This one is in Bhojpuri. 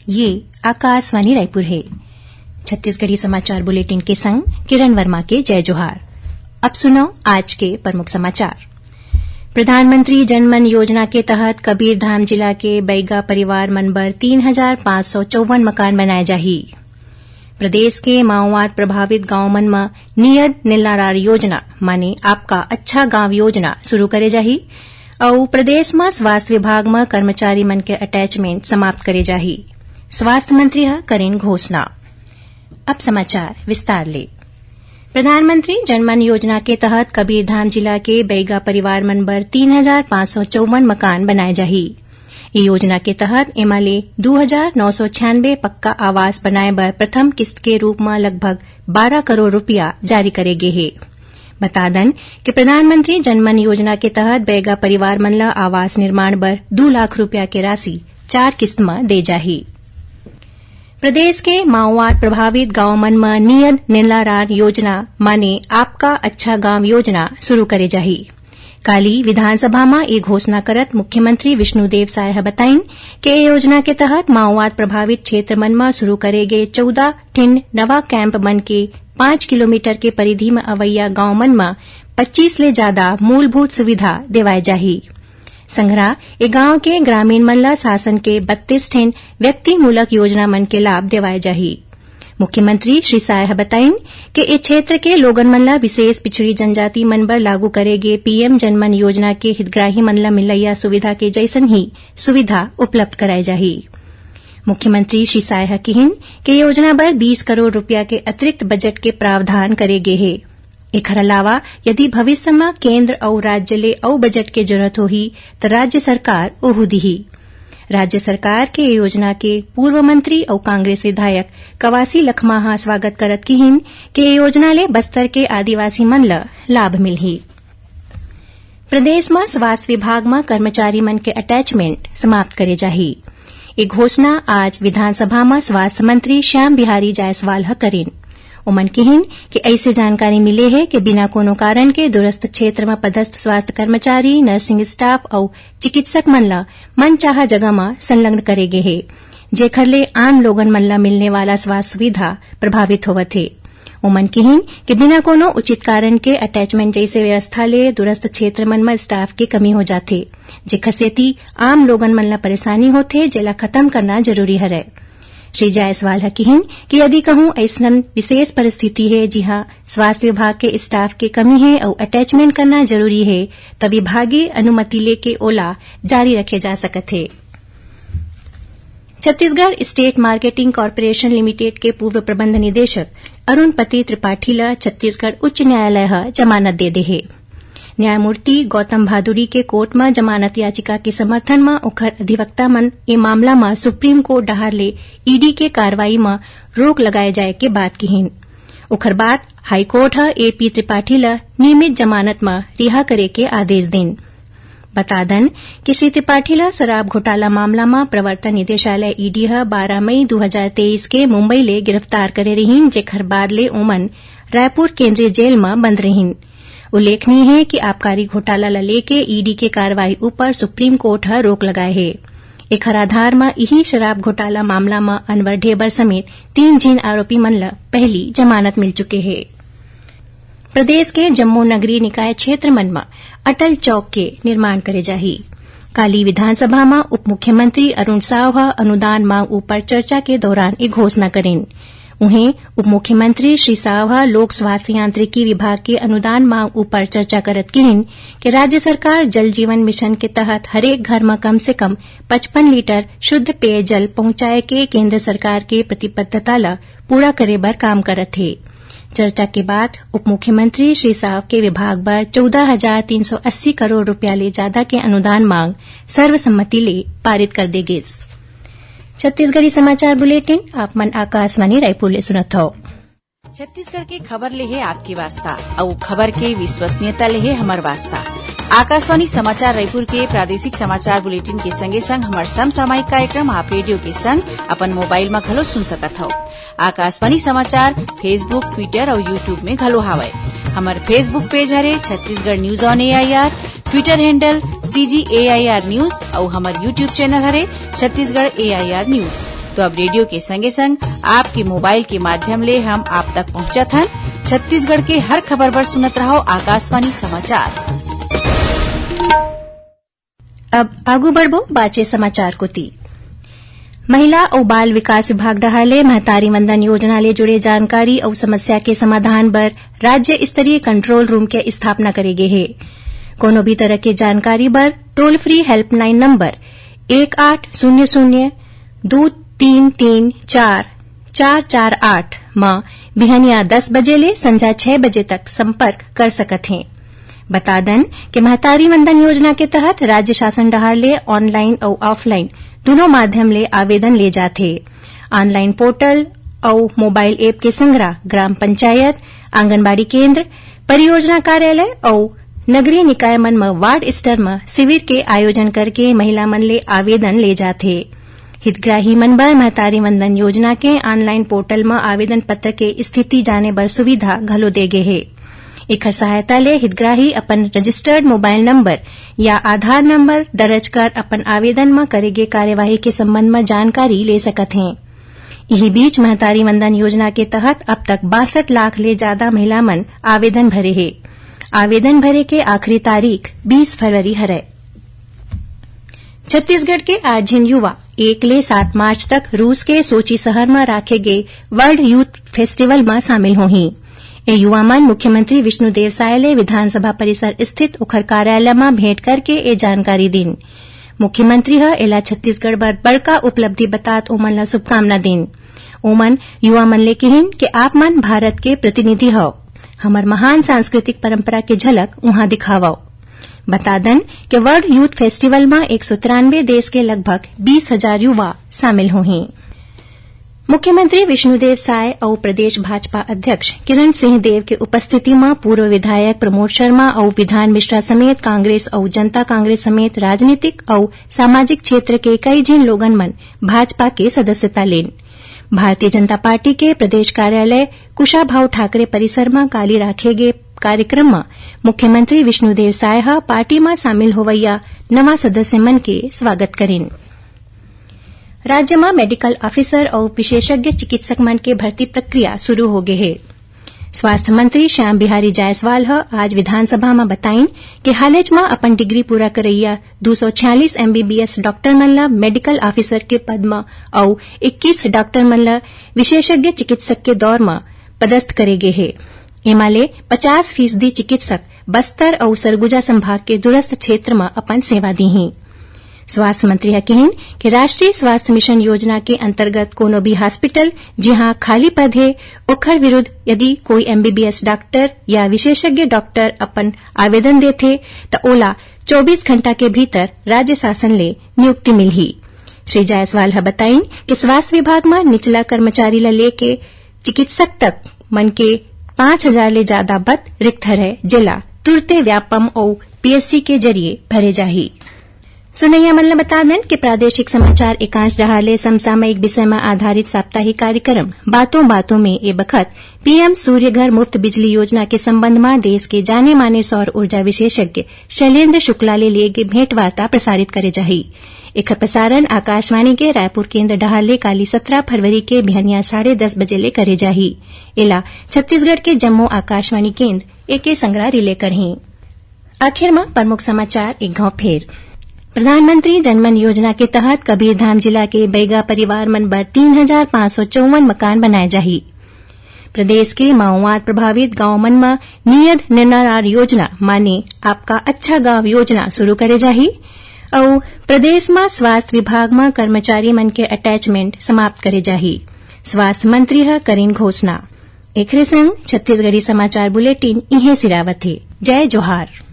ये आकाशवाणी रायपुर है। छत्तीसगढ़ी समाचार बुलेटिन के संग किरण वर्मा के जय जोहार। अब सुनो आज के प्रमुख समाचार। प्रधानमंत्री जनमन योजना के तहत कबीरधाम जिला के बैगा परिवार मन बर 3,554 मकान बनाए जाही। प्रदेश के माओवाद प्रभावित गांव मन में नियत निलनारार योजना माने आपका अच्छा गांव योजना शुरू करे जाही और प्रदेश में स्वास्थ्य विभाग में कर्मचारी मन के अटैचमेंट समाप्त करे जाही। स्वास्थ्य मंत्री करेन घोषणा। अब समाचार विस्तार ले। प्रधानमंत्री जनमन योजना के तहत कबीरधाम जिला के बैगा परिवार मन बर 3,554 मकान बनाए जाही। ये योजना के तहत एमाले 2,996 पक्का आवास बनाए बर प्रथम किस्त के रूप में लगभग 12 करोड़ रुपया जारी करे गे हे। बता दन कि प्रधानमंत्री जनमन योजना के तहत बैगा परिवार मन ला आवास निर्माण बर 2 लाख रुपया के राशि 4 किस्त में दे जाही। प्रदेश के माओवाद प्रभावित गांव मन में नियत निलनारार योजना माने आपका अच्छा गांव योजना शुरू करे जाही। काली विधानसभा में ये घोषणा करत मुख्यमंत्री विष्णुदेव साय बताइन कि ये योजना के तहत माओवाद प्रभावित क्षेत्र मन में शुरू करे गए 14 ठिन नवा कैंप मन के 5 किलोमीटर के परिधि में अवैया गांव मन में 25 ले ज्यादा मूलभूत सुविधा देवाए जाही। संघरा ए गांव के ग्रामीण मन ला शासन के 32 ठिन व्यक्तिमूलक योजना मन के लाभ देवाए जाही। मुख्यमंत्री श्री साय बताइन कि इस क्षेत्र के लोगन मन ला विशेष पिछड़ी जनजाति मन बर लागू करे गे पीएम जनमन योजना के हितग्राही मन ला मिलैया सुविधा के जैसन ही सुविधा उपलब्ध कराई जाही। मुख्यमंत्री श्री साय कहिन कि योजना बर 20 करोड़ रुपया के अतिरिक्त बजट के प्रावधान करे गे हे। एकर अलावा यदि भविष्य में केंद्र और राज्य ले अउ बजट के जरूरत होही तो राज्य सरकार ओहू दिही। राज्य सरकार के योजना के पूर्व मंत्री और कांग्रेस विधायक कवासी लखमा स्वागत करत किहिन कि योजना ले बस्तर के आदिवासी मन ला लाभ मिलही। प्रदेश में स्वास्थ्य विभाग में कर्मचारी मन के अटैचमेंट समाप्त करे जाही। ये घोषणा आज विधानसभा में स्वास्थ्य मंत्री श्याम बिहारी जायसवाल करेन। उमन कहिन कि ऐसे जानकारी मिले है कि बिना कोनो कारण के दूरस्थ क्षेत्र में पदस्थ स्वास्थ्य कर्मचारी, नर्सिंग स्टाफ और चिकित्सक मन ला मनचाहा जगह में संलग्न करे गे हे, जेखर ले आम लोगन मन ला मिलने वाला स्वास्थ्य सुविधा प्रभावित होवत हे। उमन कहिन कि बिना कोनो उचित कारण के अटैचमेंट जैसे व्यवस्था ले दूरस्थ क्षेत्र मन में स्टाफ के कमी हो जाथे, जेखर सेती आम लोगन मन ला परेशानी होथे, जेला खत्म करना जरूरी हरे। श्री जायसवाल कहिन कि यदि कहूं ऐसन विशेष परिस्थिति है जिहां स्वास्थ्य विभाग के स्टाफ के कमी है और अटैचमेंट करना जरूरी है तब विभागीय अनुमति लेके ओला जारी रखे जा सकत है। Chhattisgarh estate marketing corporation limited के पूर्व प्रबंध निदेशक अरुणपति त्रिपाठी ला छत्तीसगढ़ उच्च न्यायालय जमानत दे दे है। न्यायमूर्ति गौतम भादुड़ी के कोर्ट में जमानत याचिका के समर्थन में ओखर अधिवक्ता मन ए मामला में सुप्रीम कोर्ट डहार ले ईडी के कार्रवाई में रोक लगाए जाए के बात कहिन। ओखर बाद हाईकोर्ट एपी त्रिपाठी ला नियमित जमानत में रिहा करे के आदेश दिन। बता दन कि श्री त्रिपाठी ला शराब घोटाला मामला में प्रवर्तन निदेशालय ईडी 12 मई 2023 के मुंबई ले गिरफ्तार करे रहीन, जेखर बाद ले ओमन रायपुर केंद्रीय जेल में बंद रहीन। उल्लेखनीय है कि आबकारी घोटाला ला लेके ईडी के कार्रवाई ऊपर सुप्रीम कोर्ट रोक लगाए है। एकर आधार में यही शराब घोटाला मामला में अनवर ढेबर समेत 3 जिन आरोपी मन ला पहली जमानत मिल चुके है। प्रदेश के जम्मू नगरीय निकाय क्षेत्र मन में अटल चौक के निर्माण करे जाही। काली विधानसभा में उप मुख्यमंत्री अरुण साव अनुदान मांग ऊपर चर्चा के दौरान ये घोषणा करेन। उन्हें उप मुख्यमंत्री श्री साव लोक स्वास्थ्य यांत्रिकी विभाग के अनुदान मांग ऊपर चर्चा करत कहिन कि राज्य सरकार जल जीवन मिशन के तहत हरेक घर में कम से कम 55 लीटर शुद्ध पेयजल पहुंचाए के केंद्र सरकार के प्रतिबद्धता ला पूरा करे बर काम करत है। चर्चा के बाद उप मुख्यमंत्री श्री साव के विभाग बर 14,380 करोड़ रुपया ले ज्यादा के अनुदान मांग सर्वसम्मति ले पारित कर दे गिस। छत्तीसगढ़ी समाचार बुलेटिन आप मन आकाशवाणी रायपुर ले सुनत हो। छत्तीसगढ़ के खबर ले है आपकी वास्ता और खबर के विश्वसनीयता ले है हमार वास्ता। आकाशवाणी समाचार रायपुर के प्रादेशिक समाचार बुलेटिन के संगे संग हमार समसामयिक कार्यक्रम आप रेडियो के संग अपन मोबाइल में घलो सुन सकत हो। आकाशवाणी समाचार फेसबुक, ट्विटर और यूट्यूब में घलो हावय। हमार फेसबुक पेज हरे Chhattisgarh news on AIR, Twitter handle CGAIR news और हमार यूट्यूब चैनल हरे छत्तीसगढ़ AIR न्यूज। तो अब रेडियो के संगे संग आपके मोबाइल के माध्यम ले हम आप तक पहुंचत हन। छत्तीसगढ़ के हर खबर पर सुनत रहो आकाशवाणी समाचार। अब आगू बढ़बो बाचे समाचार को ती। महिला और बाल विकास विभाग डहाले महतारी वंदन योजना ले जुड़े जानकारी और समस्या के समाधान बर राज्य स्तरीय कंट्रोल रूम के स्थापना करेगे है। कोनो भी तरह के जानकारी बर टोल फ्री हेल्पलाइन नंबर 1800-2334-448 मां बिहनिया 10 बजे ले संजा 6 बजे तक संपर्क कर सकत हैं। बता दन कि महतारी वंदन योजना के तहत राज्य शासन डहार ले ऑनलाइन और ऑफलाइन दोनों माध्यम ले आवेदन ले जाथे। ऑनलाइन पोर्टल और मोबाइल ऐप के संग्रह ग्राम पंचायत, आंगनबाड़ी केंद्र, परियोजना कार्यालय और नगरीय निकाय मन में वार्ड स्तर में शिविर के आयोजन करके महिला मन ले आवेदन ले जाथे। हितग्राही मन बर महतारी वंदन योजना के ऑनलाइन पोर्टल में आवेदन पत्र के स्थिति जाने बर सुविधा घलो देगे है। एकर सहायता ले हितग्राही अपन रजिस्टर्ड मोबाइल नंबर या आधार नंबर दर्ज कर अपन आवेदन में करेगे कार्यवाही के संबंध में जानकारी ले सकत हैं। यही बीच महतारी वंदन योजना के तहत अब तक 62 लाख ले ज्यादा महिला मन आवेदन भरे है। आवेदन भरे के आखिरी तारीख 20 फरवरी हरे। छत्तीसगढ़ के 8 जिन युवा 1 ले 7 मार्च तक रूस के सोची शहर में राखे गए वर्ल्ड यूथ फेस्टिवल में शामिल होही। ए युवा मन मुख्यमंत्री विष्णुदेव साय ले विधानसभा परिसर स्थित ओखर कार्यालय में भेंट करके ए जानकारी दिन। मुख्यमंत्री ह एला छत्तीसगढ़ बर बड़का उपलब्धि बतात ओमन ला शुभकामना दिन। ओमन युवा मन ले कहिन कि आप मन भारत के प्रतिनिधि हो, हमर महान सांस्कृतिक परंपरा के झलक उहाँ दिखावो। बता दन कि वर्ल्ड यूथ फेस्टिवल में 193 देश के लगभग 20,000 युवा शामिल होही। मुख्यमंत्री विष्णुदेव साय और प्रदेश भाजपा अध्यक्ष किरण सिंह देव के उपस्थिति में पूर्व विधायक प्रमोद शर्मा और विधान मिश्रा समेत कांग्रेस और जनता कांग्रेस समेत राजनीतिक और सामाजिक क्षेत्र के कई जिन लोगन मन भाजपा के सदस्यता लेन। भारतीय जनता पार्टी के प्रदेश कार्यालय कुशाभाऊ ठाकरे परिसर में काली राखे गए कार्यक्रम में मुख्यमंत्री विष्णुदेव साय पार्टी में शामिल होवैया नवा सदस्य मन के स्वागत करेन। राज्य में मेडिकल ऑफिसर और विशेषज्ञ चिकित्सक मन के भर्ती प्रक्रिया शुरू हो गई है। स्वास्थ्य मंत्री श्याम बिहारी जायसवाल आज विधानसभा में बताइन कि हालेज में अपन डिग्री पूरा करैया 246 MBBS डॉक्टर मन ला मेडिकल ऑफिसर के पद में और 21 डॉक्टर मन ला विशेषज्ञ चिकित्सक के दौर में पदस्थ करे गए है। एमाले 50% चिकित्सक बस्तर और सरगुजा संभाग के दूरस्थ क्षेत्र में अपन सेवा दी हैं। स्वास्थ्य मंत्री कहिन कि राष्ट्रीय स्वास्थ्य मिशन योजना के अंतर्गत कोनो भी हॉस्पिटल जहां खाली पद है ओखर विरुद्ध यदि कोई MBBS डॉक्टर या विशेषज्ञ डॉक्टर अपन आवेदन देथे तो ओला 24 घंटा के भीतर राज्य शासन ले नियुक्ति मिलही। श्री जायसवाल बताइन कि स्वास्थ्य विभाग में निचला कर्मचारी ला लेके चिकित्सक तक मन के 5,000 ले ज्यादा पद रिक्त है, जिला तुरते व्यापम और PSC के जरिए भरे जाही। सुनैया मन बता दें कि प्रादेशिक समाचार एकांश डहाले समसामयिक विषय में आधारित साप्ताहिक कार्यक्रम बातों बातों में ए बखत PM सूर्य घर मुफ्त बिजली योजना के संबंध में देश के जाने माने सौर ऊर्जा विशेषज्ञ शैलेन्द्र शुक्ला ले लिए भेंट वार्ता प्रसारित करे जाही। एकर प्रसारण आकाशवाणी के रायपुर केंद्र डहाले काली 17 फरवरी के बिहनिया 10:30 बजे ले करे जाही। एला छत्तीसगढ़ के जम्मू आकाशवाणी केंद्र एके संग्रह रिले करही। आखिर में प्रमुख समाचार एक घाव फेर। प्रधानमंत्री जनमन योजना के तहत कबीरधाम जिला के बैगा परिवार मन बर 3,554 मकान बनाए जाही। प्रदेश के माओवाद प्रभावित गांव मन में नियत निनार योजना माने आपका अच्छा गांव योजना शुरू करे जाही और प्रदेश में स्वास्थ्य विभाग में कर्मचारी मन के अटैचमेंट समाप्त करे जाही। स्वास्थ्य मंत्री करीन घोषणा। एकरे संग छत्तीसगढ़ी समाचार बुलेटिन इहे सिरावत है। जय जोहार।